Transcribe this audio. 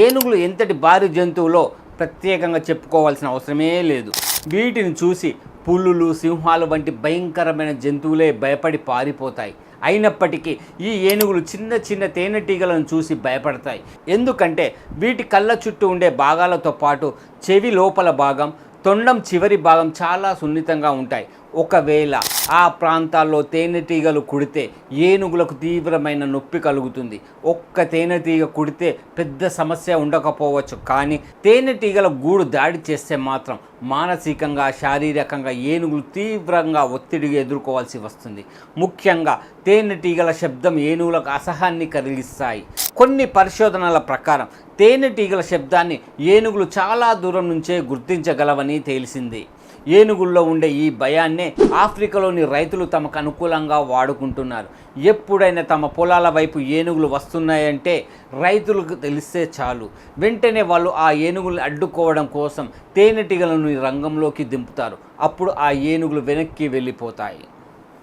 ఏనుగులు ఎంతటి భారీ జంతువులో ప్రత్యేకంగా చెప్పుకోవాల్సిన అవసరమే లేదు. వీటిని చూసి పులులు, సింహాలు వంటి భయంకరమైన జంతువులే భయపడి పారిపోతాయి. అయినప్పటికీ ఈ ఏనుగులు చిన్న చిన్న తేనెటీగలను చూసి భయపడతాయి. ఎందుకంటే వీటి కళ్ళ చుట్టూ ఉండే భాగాలతో పాటు చెవి లోపల భాగం, తొండం చివరి భాగం చాలా సున్నితంగా ఉంటాయి. ఒకవేళ ఆ ప్రాంతాల్లో తేనెటీగలు కుడితే ఏనుగులకు తీవ్రమైన నొప్పి కలుగుతుంది. ఒక్క తేనెటీగ కుడితే పెద్ద సమస్య ఉండకపోవచ్చు, కానీ తేనెటీగల గూడు దాడి చేస్తే మాత్రం మానసికంగా, శారీరకంగా ఏనుగులు తీవ్రంగా ఒత్తిడిగా ఎదుర్కోవాల్సి వస్తుంది. ముఖ్యంగా తేనెటీగల శబ్దం ఏనుగులకు అసహ్యాన్ని కలిగిస్తాయి. కొన్ని పరిశోధనల ప్రకారం తేనెటీగల శబ్దాన్ని ఏనుగులు చాలా దూరం నుంచే గుర్తించగలవని తెలిసింది. ఏనుగుల్లో ఉండే ఈ భయాన్నే ఆఫ్రికాలోని రైతులు తమకు అనుకూలంగా వాడుకుంటున్నారు. ఎప్పుడైనా తమ పొలాల వైపు ఏనుగులు వస్తున్నాయంటే రైతులకు తెలిస్తే చాలు, వెంటనే వాళ్ళు ఆ ఏనుగులను అడ్డుకోవడం కోసం తేనెటీగలను రంగంలోకి దింపుతారు. అప్పుడు ఆ ఏనుగులు వెనక్కి వెళ్ళిపోతాయి.